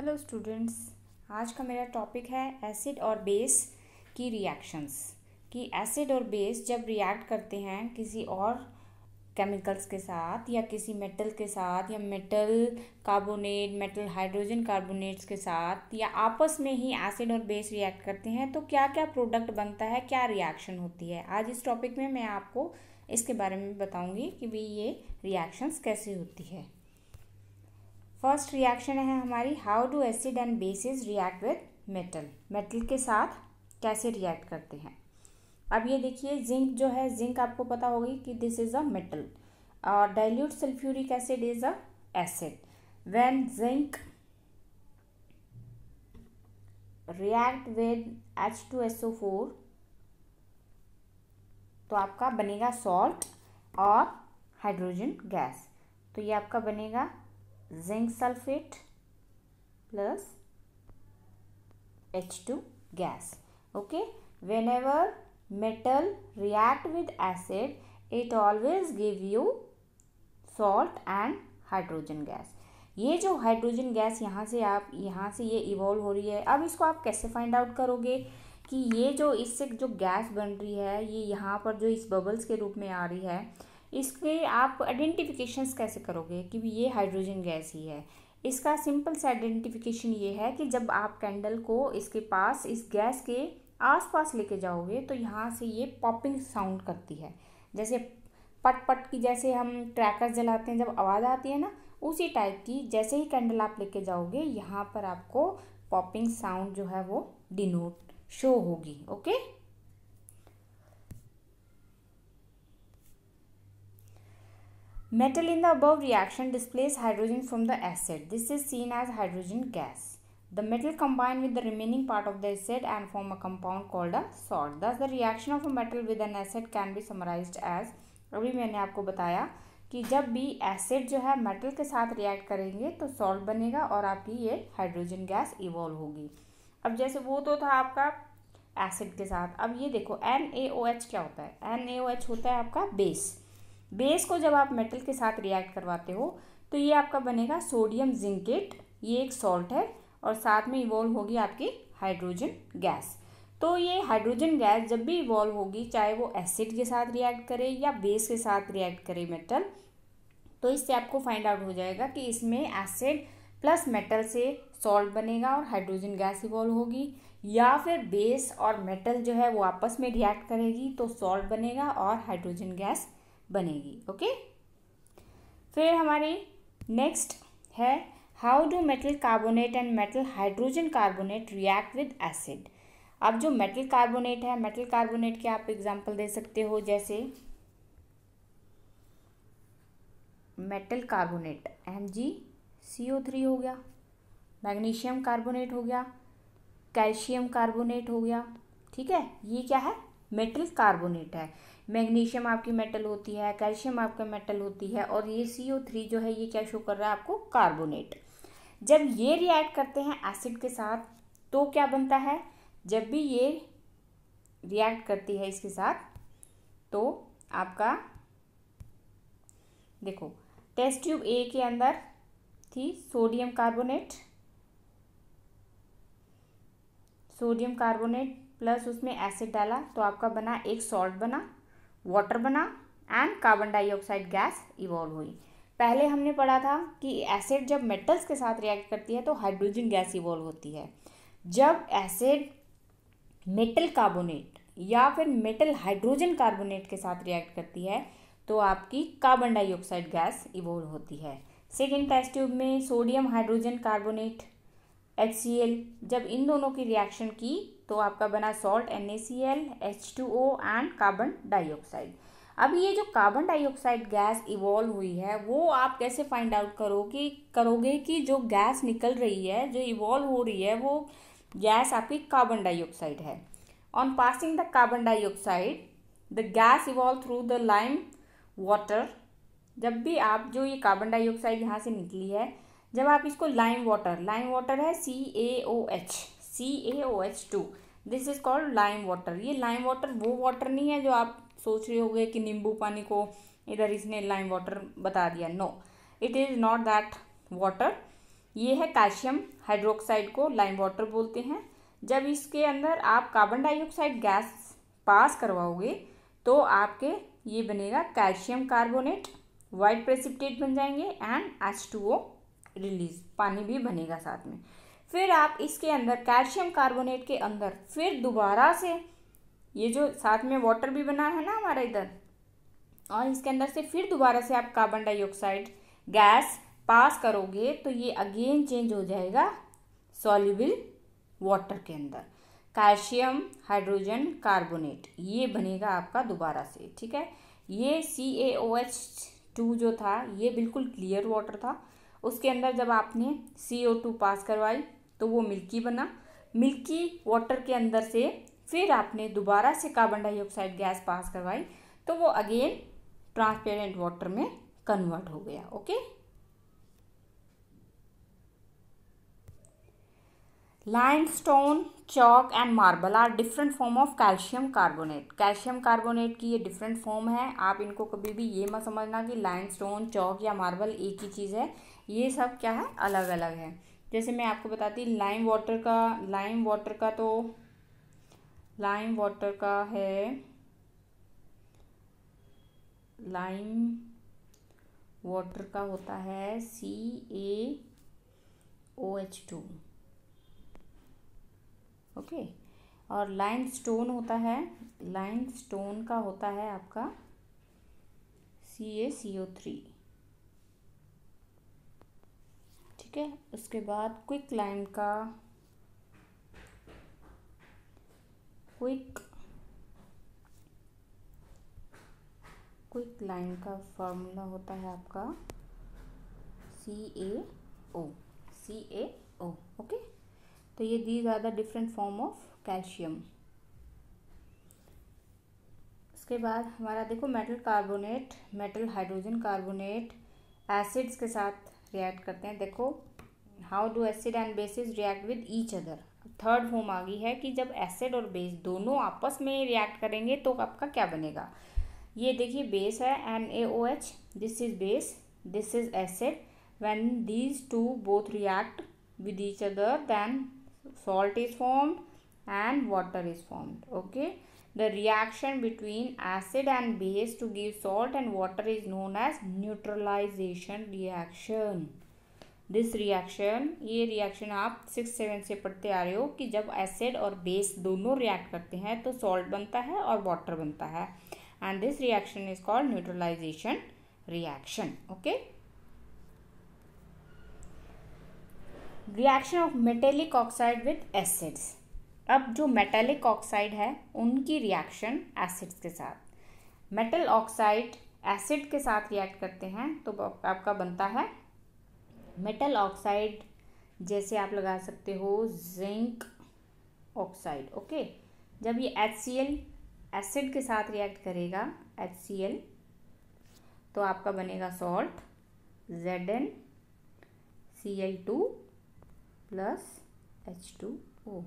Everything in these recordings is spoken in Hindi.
हेलो स्टूडेंट्स, आज का मेरा टॉपिक है एसिड और बेस की रिएक्शंस। कि एसिड और बेस जब रिएक्ट करते हैं किसी और केमिकल्स के साथ या किसी मेटल के साथ या metal carbonate, metal hydrogen carbonates के साथ या आपस में ही एसिड और बेस रिएक्ट करते हैं तो क्या क्या प्रोडक्ट बनता है, क्या रिएक्शन होती है। आज इस टॉपिक में मैं आपको इसके बारे में बताऊंगी कि भाई ये रिएक्शंस कैसे होती है। फर्स्ट रिएक्शन है हमारी, how do acid and basis react with metal. Metal के साथ कैसे रिएक्ट करते हैं। अब ये देखिए, जिंक जो है, जिंक आपको पता होगी कि दिस इज अ मेटल और dilute sulphuric acid is a acid. When zinc react with H2SO4 तो आपका बनेगा सॉल्ट और हाइड्रोजन गैस। तो ये आपका बनेगा zinc sulphate plus H2 gas. Okay, whenever metal react with acid, it always give you salt and hydrogen gas. ये जो हाइड्रोजन गैस यहाँ से ये इवॉल्व हो रही है। अब इसको आप कैसे फाइंड आउट करोगे कि ये जो इससे जो गैस बन रही है, ये यहाँ पर जो इस बबल्स के रूप में आ रही है, इसके आप आइडेंटिफिकेशंस कैसे करोगे कि ये हाइड्रोजन गैस ही है। इसका सिंपल सा आइडेंटिफिकेशन ये है कि जब आप कैंडल को इसके पास, इस गैस के आसपास लेके जाओगे तो यहाँ से ये पॉपिंग साउंड करती है। जैसे पट पट की, जैसे हम क्रैकर जलाते हैं जब आवाज़ आती है ना, उसी टाइप की। जैसे ही कैंडल आप लेके जाओगे यहाँ पर आपको पॉपिंग साउंड जो है वो डिनोट शो होगी। Okay, metal in the above reaction displays hydrogen from the acid. This is seen as hydrogen gas. The metal combine with the remaining part of the acid and form a compound called a salt. Thus, the reaction of a metal with an acid can be summarized as, अभी मैंने आपको बताया कि जब भी एसिड जो है मेटल के साथ रिएक्ट करेंगे तो सॉल्ट बनेगा और आपकी ये हाइड्रोजन गैस इवॉल्व होगी। अब जैसे वो तो था आपका एसिड के साथ, अब ये देखो NaOH क्या होता है। NaOH होता है आपका बेस। बेस को जब आप मेटल के साथ रिएक्ट करवाते हो तो ये आपका बनेगा सोडियम जिंकेट, ये एक सॉल्ट है और साथ में इवॉल्व होगी आपकी हाइड्रोजन गैस। तो ये हाइड्रोजन गैस जब भी इवॉल्व होगी, चाहे वो एसिड के साथ रिएक्ट करे या बेस के साथ रिएक्ट करे मेटल, तो इससे आपको फाइंड आउट हो जाएगा कि इसमें एसिड प्लस मेटल से सॉल्ट बनेगा और हाइड्रोजन गैस इवॉल्व होगी, या फिर बेस और मेटल जो है वो आपस में रिएक्ट करेगी तो सॉल्ट बनेगा और हाइड्रोजन गैस बनेगी। ओके, फिर हमारी नेक्स्ट है, how do metal carbonate and metal hydrogen carbonate react with acid. अब जो मेटल कार्बोनेट है, मेटल कार्बोनेट के आप एग्जांपल दे सकते हो, जैसे मेटल कार्बोनेट MgCO3 हो गया, मैग्नीशियम कार्बोनेट हो गया, कैल्शियम कार्बोनेट हो गया। ठीक है, ये क्या है, मेटल कार्बोनेट है। मैग्नीशियम आपकी मेटल होती है, कैल्शियम आपका मेटल होती है, और ये CO3 जो है ये क्या शो कर रहा है आपको, कार्बोनेट। जब ये रिएक्ट करते हैं एसिड के साथ तो क्या बनता है, जब भी ये रिएक्ट करती है इसके साथ तो आपका देखो, टेस्ट ट्यूब A के अंदर थी सोडियम कार्बोनेट प्लस उसमें एसिड डाला तो आपका बना एक सॉल्ट बना, वाटर बना and carbon dioxide gas evolve हुई। पहले हमने पढ़ा था कि एसिड जब मेटल्स के साथ रिएक्ट करती है तो हाइड्रोजन गैस इवॉल्व होती है। जब एसिड मेटल कार्बोनेट या फिर मेटल हाइड्रोजन कार्बोनेट के साथ रिएक्ट करती है तो आपकी कार्बन डाइऑक्साइड गैस इवॉल्व होती है। सेकेंड टेस्ट ट्यूब में सोडियम हाइड्रोजन कार्बोनेट HCl, जब इन दोनों की रिएक्शन की तो आपका बना salt NaCl, H2O and carbon dioxide. अब ये जो कार्बन डाइऑक्साइड गैस इवॉल्व हुई है वो आप कैसे फाइंड आउट करोगे कि जो गैस निकल रही है, जो इवॉल्व हो रही है, वो गैस आपकी कार्बन डाइऑक्साइड है। On passing the carbon dioxide the gas evolve through the lime water. जब भी आप, जो ये कार्बन डाइऑक्साइड यहाँ से निकली है, जब आप इसको लाइम वाटर है CaOH2, this is called lime water. ये लाइम वाटर वो वाटर नहीं है जो आप सोच रहे होगे कि नींबू पानी को इधर इसने लाइम वाटर बता दिया। No, it is not that water. ये है कैल्शियम हाइड्रोक्साइड को लाइम वाटर बोलते हैं। जब इसके अंदर आप कार्बन डाइऑक्साइड गैस पास करवाओगे तो आपके ये बनेगा कैल्शियम कार्बोनेट, वाइट प्रेसिपिटेट बन जाएंगे एंड H2O रिलीज, पानी भी बनेगा साथ में। फिर आप इसके अंदर कैल्शियम कार्बोनेट के अंदर फिर दोबारा से ये जो साथ में वाटर भी बना है ना हमारा इधर, और इसके अंदर से फिर दोबारा से आप कार्बन डाइऑक्साइड गैस पास करोगे तो ये अगेन चेंज हो जाएगा सॉल्युबल वाटर के अंदर, कैल्शियम हाइड्रोजन कार्बोनेट ये बनेगा आपका दोबारा से। ठीक है, ये CaOH2 जो था ये बिल्कुल क्लियर वाटर था, उसके अंदर जब आपने CO2 पास करवाई तो वो मिल्की बना, मिल्की वाटर के अंदर से फिर आपने दोबारा से कार्बन डाइऑक्साइड गैस पास करवाई तो वो अगेन ट्रांसपेरेंट वाटर में कन्वर्ट हो गया। Okay, limestone, chalk and marble are different form of calcium carbonate. Calcium carbonate की ये डिफरेंट फॉर्म है। आप इनको कभी भी ये मत समझना कि लाइमस्टोन, चॉक या मार्बल एक ही चीज़ है, ये सब क्या है, अलग अलग है। जैसे मैं आपको बताती लाइम वाटर का है, लाइम वाटर का होता है CaOH2, ओके। और लाइमस्टोन का होता है आपका CaCO3। ठीक है, उसके बाद क्विक लाइम का फॉर्मूला होता है आपका CaO, ओके। तो ये these are the different form of calcium. उसके बाद हमारा देखो मेटल हाइड्रोजन कार्बोनेट एसिड्स के साथ रिएक्ट करते हैं। देखो how do acid and basis react with each other. Third form आ गई है कि जब एसिड और बेस दोनों आपस में रिएक्ट करेंगे तो आपका क्या बनेगा। ये देखिए बेस है NaOH, this is base, this is acid. When these two both react with each other then salt is formed and water is formed, okay। The reaction between acid and base to give salt and water is known as neutralization reaction। This reaction, ये रिएक्शन आप 6-7 से पढ़ते आ रहे हो कि जब एसिड और बेस दोनों रिएक्ट करते हैं तो सॉल्ट बनता है और वाटर बनता है, and this reaction is called neutralization reaction, okay। Reaction of metallic oxide with acids. अब जो मेटेलिक ऑक्साइड है उनकी रिएक्शन एसिड्स के साथ। मेटल ऑक्साइड एसिड के साथ रिएक्ट करते हैं तो आपका बनता है मेटल ऑक्साइड। जैसे आप लगा सकते हो जिंक ऑक्साइड, ओके। जब ये HCl एसिड के साथ रिएक्ट करेगा HCl तो आपका बनेगा सॉल्ट ZnCl2 प्लस H2O।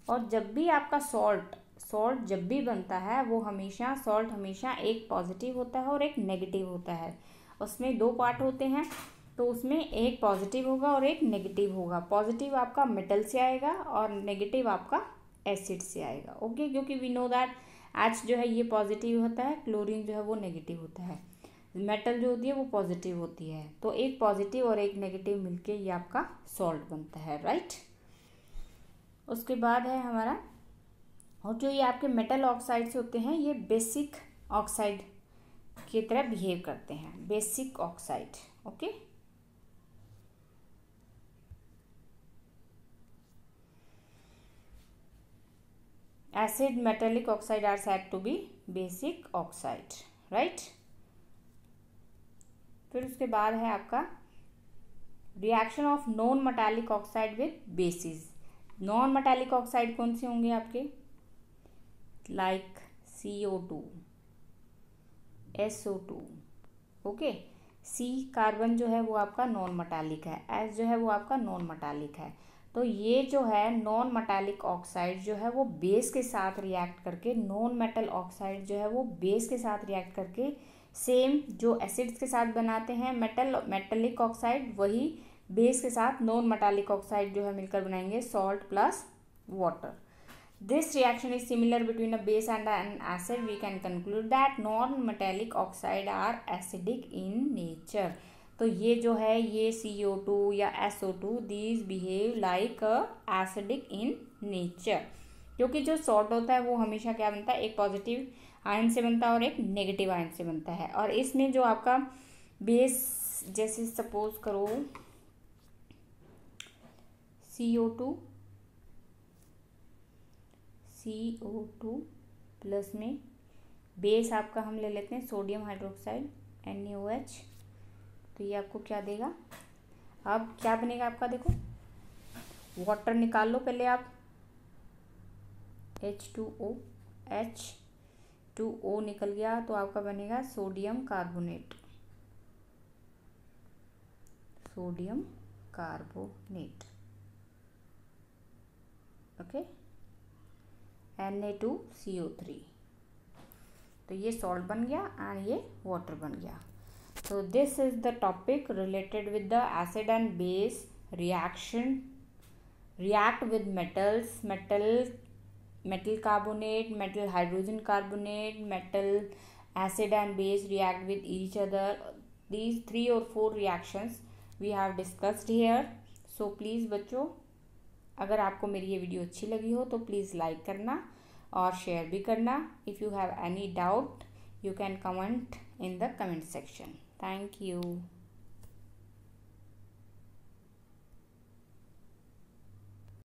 और जब भी आपका सॉल्ट जब भी बनता है वो सॉल्ट हमेशा एक पॉजिटिव होता है और एक नेगेटिव होता है। उसमें दो पार्ट होते हैं तो उसमें एक पॉजिटिव होगा और एक नेगेटिव होगा। पॉजिटिव आपका मेटल से आएगा और नेगेटिव आपका एसिड से आएगा, ओके। क्योंकि वी नो दैट H जो है ये पॉजिटिव होता है, क्लोरीन जो है वो नेगेटिव होता है, मेटल जो होती है वो पॉजिटिव होती है। तो एक पॉजिटिव और एक नेगेटिव मिलके ये आपका सॉल्ट बनता है, राइट। उसके बाद है हमारा, और जो ये आपके मेटल ऑक्साइड्स होते हैं ये बेसिक ऑक्साइड की तरह बिहेव करते हैं, basic oxide, okay. Acid metallic oxide are said to be basic oxide, right. फिर उसके बाद है आपका reaction of non metallic oxide with basis. Non metallic oxide कौन से होंगे आपके, like CO2, SO2, okay. C carbon जो है वो आपका नॉन मेटालिक है, S जो है वो आपका नॉन मेटालिक है। तो ये जो है नॉन मेटालिक ऑक्साइड जो है वो बेस के साथ रिएक्ट करके, नॉन मेटल ऑक्साइड जो है वो बेस के साथ रिएक्ट करके सेम जो एसिड्स के साथ बनाते हैं मेटलिक ऑक्साइड, वही बेस के साथ नॉन मेटालिक ऑक्साइड जो है मिलकर बनाएंगे salt plus water. This reaction is similar between a base and an acid. We can conclude that non-metallic oxide are acidic in nature. तो ये जो है ये CO2 या SO2 these behave like acidic in nature. क्योंकि जो सॉल्ट होता है वो हमेशा क्या बनता है, एक पॉजिटिव आयन से बनता है और एक नेगेटिव आयन से बनता है. और इसमें जो आपका बेस, जैसे सपोज करो CO2 प्लस में बेस आपका हम ले लेते हैं सोडियम हाइड्रोक्साइड NaOH. तो ये आपको क्या देगा, अब क्या बनेगा आपका, देखो वाटर निकाल लो पहले आप, H2O निकल गया तो आपका बनेगा सोडियम कार्बोनेट. Okay, Na2CO3. तो ये सॉल्ट बन गया एंड ये वाटर बन गया. तो this is the topic related with the acid and base reaction, react with metals, metal carbonate, metal hydrogen carbonate, metal acid and base react with each other. These 3 or 4 reactions we have discussed here. So please बच्चों, अगर आपको मेरी ये वीडियो अच्छी लगी हो तो प्लीज़ लाइक करना और शेयर भी करना. If you have any doubt you can comment in the comment section. Thank you.